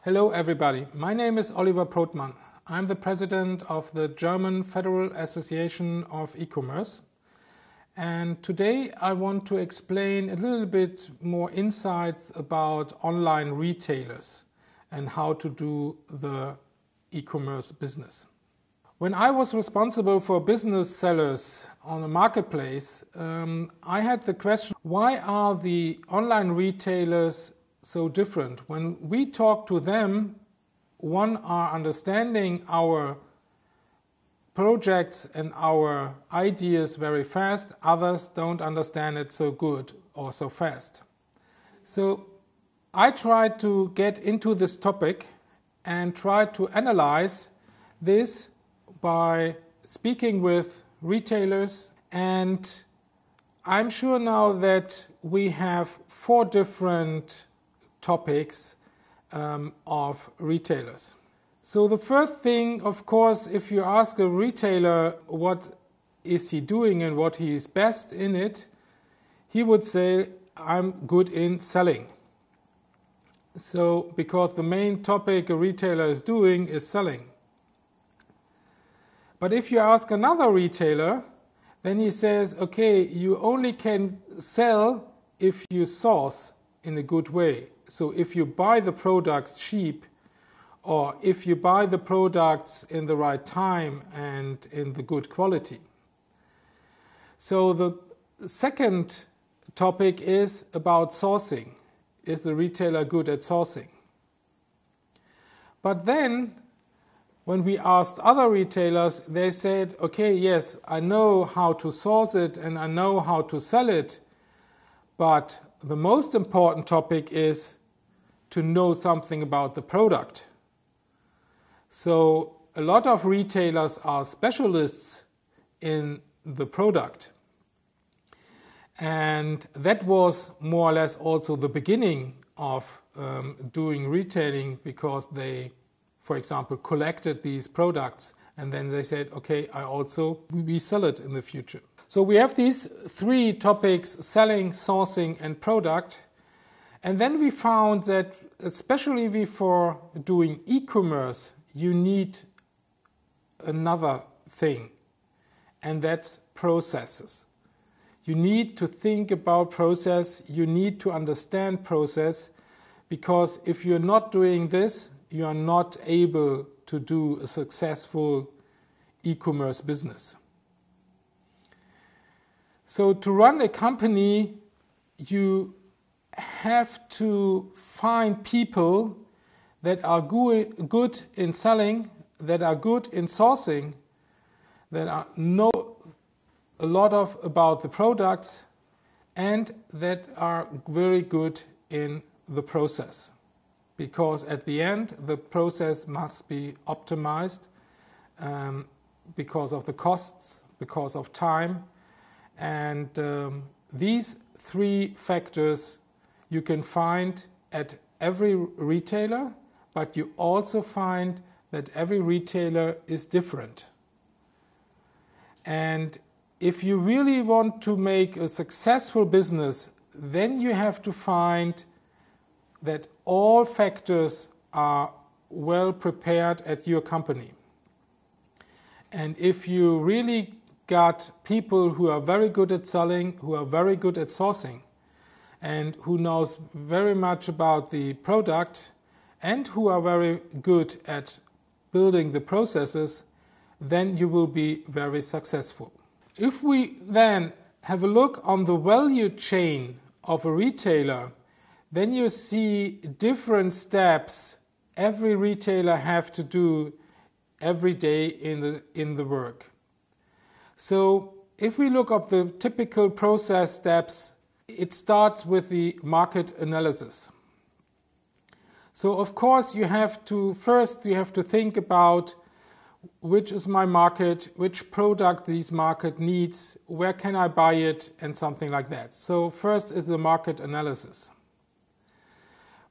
Hello everybody, my name is Oliver Prothmann. I'm the president of the German Federal Association of E-Commerce, and today I want to explain a little bit more insights about online retailers and how to do the e-commerce business. When I was responsible for business sellers on a marketplace, I had the question, why are the online retailers so different? When we talk to them, one are understanding our projects and our ideas very fast, others don't understand it so good or so fast. So I tried to get into this topic and try to analyze this by speaking with retailers, and I'm sure now that we have 4 different topics of retailers. So the first thing, of course, if you ask a retailer what is he doing and what he is best in it, he would say, I'm good in selling. So because the main topic a retailer is doing is selling. But if you ask another retailer, then he says, okay, you only can sell if you source in a good way. So if you buy the products cheap, or if you buy the products in the right time and in the good quality. So the second topic is about sourcing. Is the retailer good at sourcing? But then, when we asked other retailers, they said, okay, yes, I know how to source it and I know how to sell it, but the most important topic is to know something about the product. So a lot of retailers are specialists in the product. And that was more or less also the beginning of doing retailing, because they, for example, collected these products and then they said, okay, we sell it in the future. So we have these 3 topics, selling, sourcing and product. And then we found that especially for doing e-commerce, you need another thing, and that's processes. You need to think about process, you need to understand process, because if you're not doing this, you are not able to do a successful e-commerce business. So to run a company, you have to find people that are good in selling, that are good in sourcing, that know a lot about the products, and that are very good in the process. Because at the end, the process must be optimized because of the costs, because of time. And these 3 factors you can find at every retailer, but you also find that every retailer is different. And if you really want to make a successful business, then you have to find that all factors are well prepared at your company. And if you really got people who are very good at selling, who are very good at sourcing, and who knows very much about the product, and who are very good at building the processes, then you will be very successful. If we then have a look on the value chain of a retailer, then you see different steps every retailer have to do every day in the work. So if we look at the typical process steps, it starts with the market analysis. So of course you have to think about which is my market, which product this market needs, where can I buy it, and something like that. So first is the market analysis.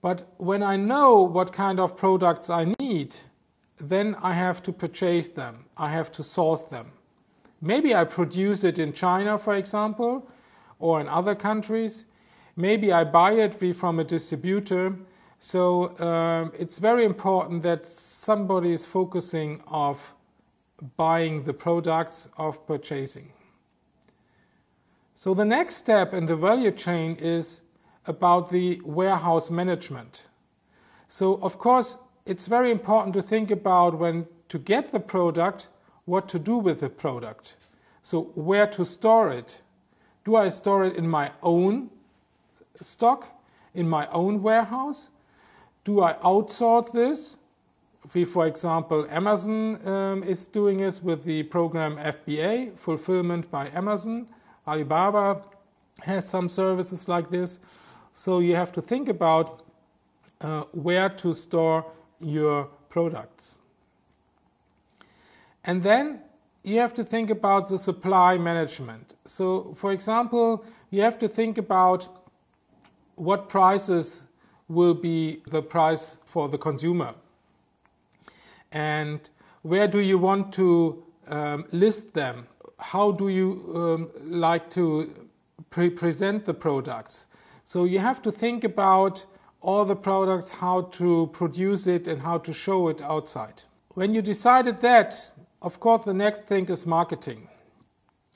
But when I know what kind of products I need, then I have to purchase them, I have to source them. Maybe I produce it in China, for example, or in other countries. Maybe I buy it from a distributor, So it's very important that somebody is focusing on buying the products, of purchasing. So the next step in the value chain is about the warehouse management. So of course it's very important to think about, when to get the product, what to do with the product. So where to store it. Do I store it in my own stock, in my own warehouse? Do I outsource this? For example, Amazon is doing this with the program FBA, Fulfillment by Amazon. Alibaba has some services like this. So you have to think about where to store your products. And then you have to think about the supply management. So, for example, you have to think about what prices will be the price for the consumer. And where do you want to list them? How do you like to present the products? So you have to think about all the products, how to produce it and how to show it outside. When you decided that, of course, the next thing is marketing.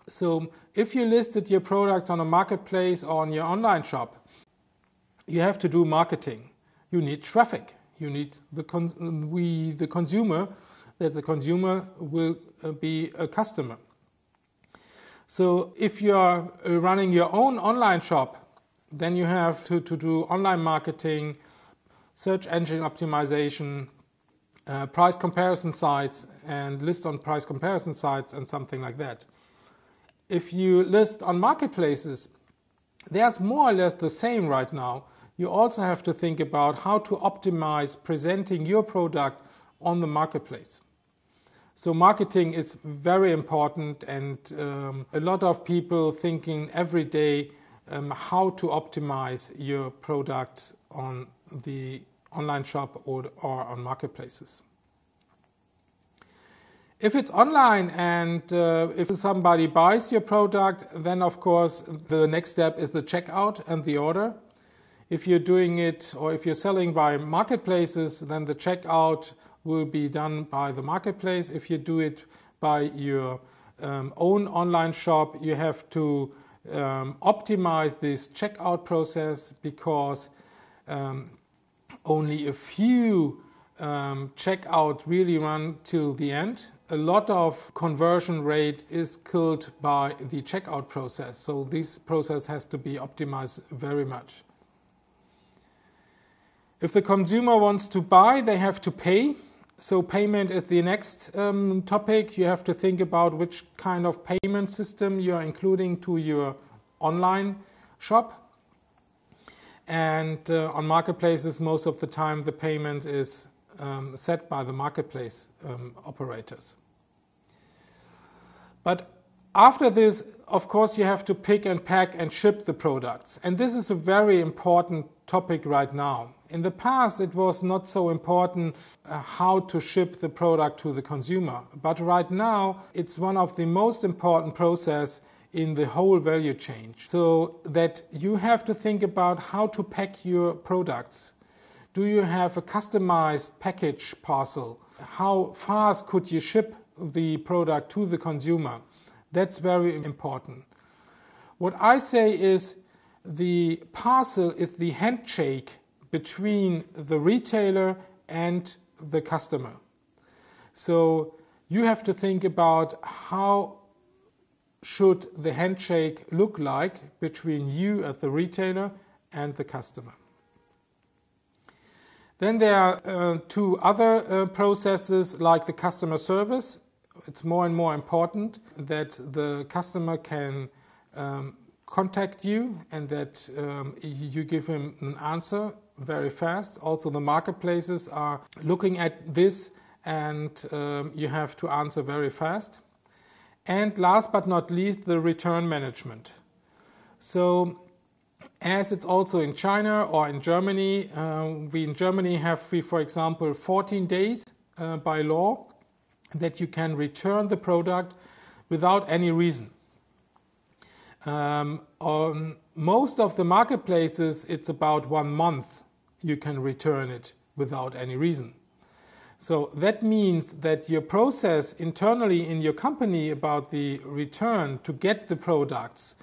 So if you listed your products on a marketplace or on your online shop, you have to do marketing. You need traffic. You need the consumer, that the consumer will be a customer. So if you are running your own online shop, then you have to do online marketing, search engine optimization, price comparison sites, and list on price comparison sites and something like that. If you list on marketplaces, there's more or less the same right now. You also have to think about how to optimize presenting your product on the marketplace. So marketing is very important, and a lot of people thinking every day how to optimize your product on the online shop or on marketplaces. If it's online and if somebody buys your product, then of course the next step is the checkout and the order. If you're doing it, or if you're selling by marketplaces, then the checkout will be done by the marketplace. If you do it by your own online shop, you have to optimize this checkout process, because only a few checkout really run till the end. A lot of conversion rate is killed by the checkout process, so this process has to be optimized very much. If the consumer wants to buy, they have to pay. So payment is the next topic. You have to think about which kind of payment system you are including to your online shop. And on marketplaces, most of the time the payment is set by the marketplace operators. But after this, of course, you have to pick and pack and ship the products. And this is a very important topic right now. In the past, it was not so important how to ship the product to the consumer. But right now, it's one of the most important processes in the whole value chain. So that you have to think about how to pack your products. Do you have a customized package parcel? How fast could you ship the product to the consumer? That's very important. What I say is, the parcel is the handshake between the retailer and the customer. So you have to think about how should the handshake look like between you as the retailer and the customer. Then there are two other processes, like the customer service. It's more and more important that the customer can contact you and that you give him an answer very fast. Also, the marketplaces are looking at this, and you have to answer very fast. And last but not least, the return management. So, as it's also in China or in Germany, we in Germany have, for example, 14 days by law that you can return the product without any reason. On most of the marketplaces, it's about 1 month you can return it without any reason. So that means that your process internally in your company about the return to get the products,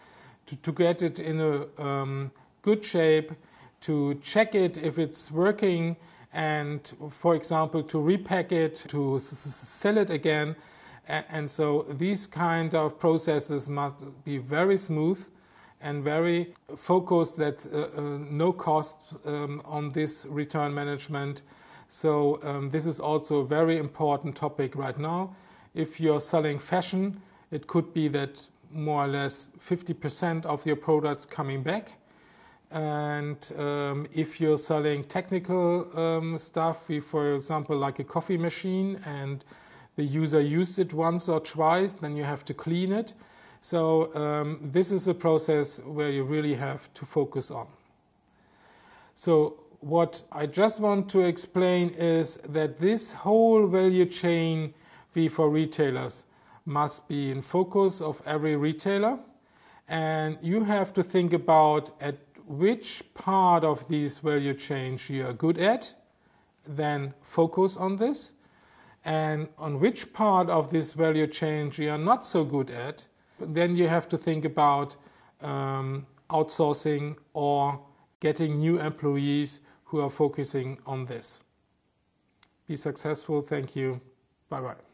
to get it in a good shape, to check it if it's working, and for example to repack it, to sell it again. And so these kind of processes must be very smooth and very focused, that no cost on this return management. So this is also a very important topic right now. If you're selling fashion, it could be that more or less 50% of your products coming back. And if you're selling technical stuff, for example, like a coffee machine, and the user used it once or twice, then you have to clean it. So this is a process where you really have to focus on. So what I just want to explain is that this whole value chain for retailers must be in focus of every retailer, and you have to think about at which part of this value chain you are good at, then focus on this, and on which part of this value chain you are not so good at, then you have to think about outsourcing or getting new employees who are focusing on this. Be successful. Thank you. Bye-bye.